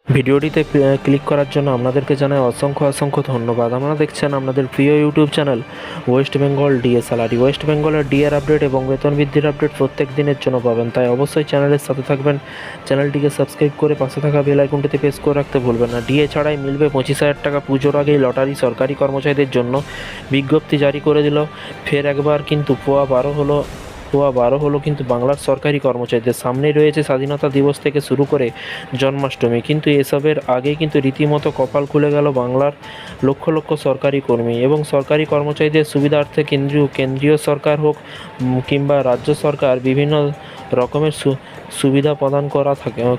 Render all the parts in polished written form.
ভিডিওটিতে ক্লিক করার জন্য আপনাদেরকে জানাই অসংখ্য ধন্যবাদ। আপনারা দেখছেন আপনাদের প্রিয় YouTube channel West Bengal DA salary. West বেঙ্গলের ডিএর আপডেট এবং বেতন বৃদ্ধির আপডেট প্রত্যেক দিনের জন্য পাবেন, তাই অবশ্যই চ্যানেলের সাথে থাকবেন। চ্যানেলটিকে সাবস্ক্রাইব করে পাশে থাকা বেল আইকনটিতে প্রেস করে রাখতে ভুলবেন না। ডিএ ছাড়াই মিলবে 25,000 টাকা। পুজোর আগেই লটারি সরকারি কর্মচারীদের জন্য বিজ্ঞপ্তি জারি করে দিল। ফের একবার কিন্তু পোয়া 12 হলো কিন্তু বাংলার সরকারি কর্মচারীদের। সামনেই রয়েছে স্বাধীনতা দিবস থেকে শুরু করে জন্মাষ্টমী, কিন্তু এসবের আগেই কিন্তু রীতিমতো কপাল খুলে গেল বাংলার লক্ষ সরকারি কর্মী এবং সরকারি কর্মচারীদের সুবিধার্থে কেন্দ্রীয় সরকার হোক কিংবা রাজ্য সরকার বিভিন্ন রকমের সুবিধা প্রদান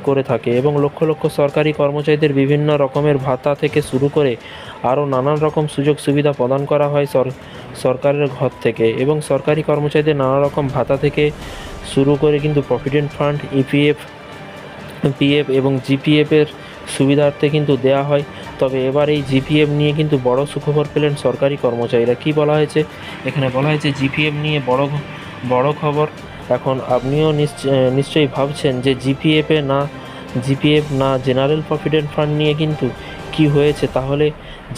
করে থাকে এবং লক্ষ সরকারি কর্মচারীদের বিভিন্ন রকমের ভাতা থেকে শুরু করে আরও নানান রকম সুযোগ সুবিধা প্রদান করা হয় সরকারের ঘর থেকে এবং সরকারি কর্মচারীদের নানা রকম ভাতা থেকে শুরু করে কিন্তু প্রভিডেন্ট ফান্ড, পিএফ এবং জিপিএফের সুবিধার্থে কিন্তু দেয়া হয়। তবে এবার এই জিপিএফ নিয়ে কিন্তু বড় সুখবর পেলেন সরকারি কর্মচারীরা। কি বলা হয়েছে এখানে? বলা হয়েছে জিপিএফ নিয়ে বড় খবর। এখন আপনিও নিশ্চয়ই ভাবছেন যে জিপিএফ না জেনারেল প্রভিডেন্ট ফান্ড নিয়ে কিন্তু কি হয়েছে। তাহলে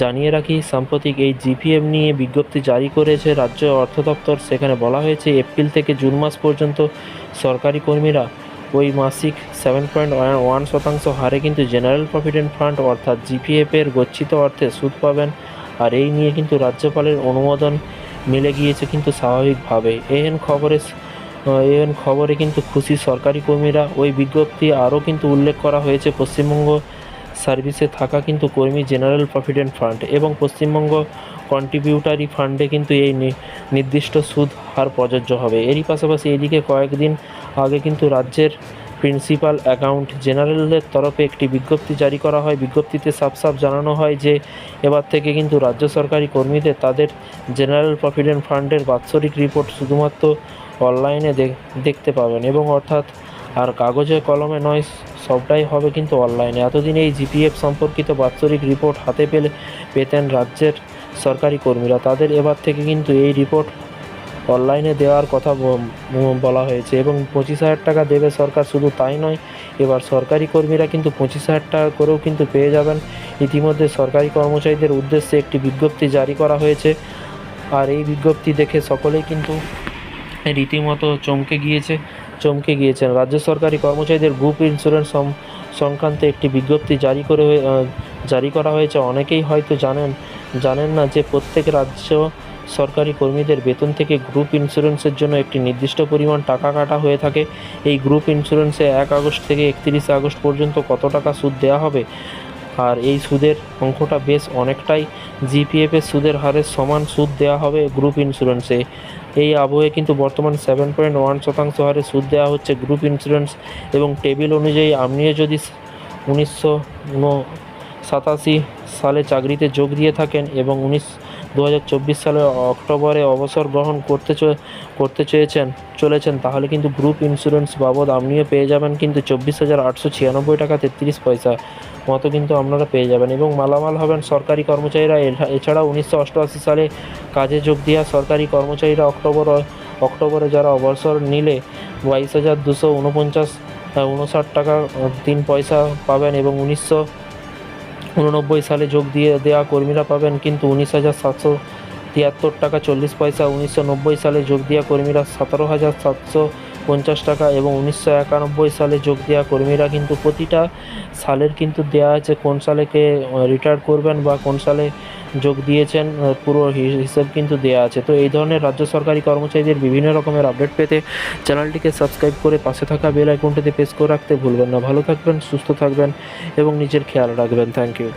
জানিয়ে রাখি, সাম্প্রতিক এই জিপিএফ নিয়ে বিজ্ঞপ্তি জারি করেছে রাজ্য অর্থ দপ্তর। সেখানে বলা হয়েছে এপ্রিল থেকে জুন মাস পর্যন্ত সরকারি কর্মীরা ওই মাসিক 7.1% হারে কিন্তু জেনারেল প্রভিডেন্ট ফান্ড অর্থাৎ জিপিএফের গচ্ছিত অর্থে সুদ পাবেন। আর এই নিয়ে কিন্তু রাজ্যপালের অনুমোদন মিলে গিয়েছে কিন্তু স্বাভাবিকভাবে। খবরে কিন্তু খুশি সরকারি কর্মীরা। ওই বিজ্ঞপ্তি আরও কিন্তু উল্লেখ করা হয়েছে পশ্চিমবঙ্গ সার্ভিসে থাকা কিন্তু কর্মী জেনারেল প্রভিডেন্ট ফান্ড এবং পশ্চিমবঙ্গ কন্ট্রিবিউটারি ফান্ডে কিন্তু এই নির্দিষ্ট সুদ হার প্রযোজ্য হবে। এরই পাশাপাশি এদিকে কয়েকদিন আগে কিন্তু রাজ্যের প্রিন্সিপাল অ্যাকাউন্ট জেনারেলদের তরফে একটি বিজ্ঞপ্তি জারি করা হয়। বিজ্ঞপ্তিতে সাফ জানানো হয় যে এবার থেকে কিন্তু রাজ্য সরকারি কর্মীদের তাদের জেনারেল প্রভিডেন্ট ফান্ডের বাৎসরিক রিপোর্ট শুধুমাত্র অনলাইনে দেখতে পাবেন এবং অর্থাৎ আর কাগজে কলমে নয়, সবটাই হবে কিন্তু অনলাইনে। এতদিন এই জিপিএফ সম্পর্কিত বাৎসরিক রিপোর্ট হাতে পেতেন রাজ্যের সরকারি কর্মীরা। তাদের এবার থেকে কিন্তু এই রিপোর্ট অনলাইনে দেওয়ার কথা বলা হয়েছে এবং 25,000 টাকা দেবে সরকার। শুধু তাই নয়, এবার সরকারি কর্মীরা কিন্তু 25,000 টাকা করেও কিন্তু পেয়ে যাবেন। ইতিমধ্যে সরকারি কর্মচারীদের উদ্দেশ্যে একটি বিজ্ঞপ্তি জারি করা হয়েছে। আর এই বিজ্ঞপ্তি দেখে সকলেই কিন্তু রীতিমতো চমকে গিয়েছেন। রাজ্য সরকারি কর্মচারীদের গ্রুপ ইন্স্যুরেন্স সংক্রান্ত একটি বিজ্ঞপ্তি জারি করা হয়েছে। অনেকেই হয়তো জানেন না যে প্রত্যেক রাজ্য সরকারি কর্মীদের বেতন থেকে গ্রুপ ইন্স্যুরেন্সের জন্য একটি নির্দিষ্ট পরিমাণ টাকা কাটা হয়ে থাকে। এই গ্রুপ ইন্স্যুরেন্সে 1 আগস্ট থেকে 31 আগস্ট পর্যন্ত কত টাকা সুদ দেওয়া হবে, আর এই সুদের অঙ্কটা বেশ অনেকটাই জিপিএফের সুদের হারের সমান সুদ দেওয়া হবে গ্রুপ ইন্স্যুরেন্সে। এই আবহে কিন্তু বর্তমান 7.1% হারে সুদ দেওয়া হচ্ছে গ্রুপ ইন্স্যুরেন্স এবং টেবিল অনুযায়ী আপনিও যদি 1987 সালে চাকরিতে যোগ দিয়ে থাকেন এবং 2024 সালের অক্টোবরে অবসর গ্রহণ করতে চলেছেন, তাহলে কিন্তু গ্রুপ ইন্স্যুরেন্স বাবদ আপনিও পেয়ে যাবেন কিন্তু 24,896 টাকা 33 পয়সা মতো কিন্তু আপনারা পেয়ে যাবেন এবং মালামাল হবেন সরকারি কর্মচারীরা। এছাড়াও 1988 সালে কাজে যোগ দেওয়া সরকারি কর্মচারীরা অক্টোবরে যারা অবসর নিলে 22,259 টাকা 3 পয়সা পাবেন এবং 1989 সালে যোগ দেওয়া কর্মীরা পাবেন কিন্তু 19,773 টাকা 40 পয়সা। 1990 সালে যোগ দেওয়া কর্মীরা 17,750 টাকা এবং 1991 সালে যোগ দেওয়া কর্মীরা কিন্তু প্রতিটা সালের কিন্তু দেওয়া আছে কোন সালে কে রিটায়ার করবেন বা কোন সালে যোগ দিয়েছেন, পুরো হিসেব কিন্তু দেওয়া আছে। তো এই ধরনের রাজ্য সরকারি কর্মচারীদের বিভিন্ন রকমের আপডেট পেতে চ্যানেলটিকে সাবস্ক্রাইব করে পাশে থাকা বেল আইকনটিতে প্রেস করে রাখতে ভুলবেন না। ভালো থাকবেন, সুস্থ থাকবেন এবং নিজের খেয়াল রাখবেন। Thank you.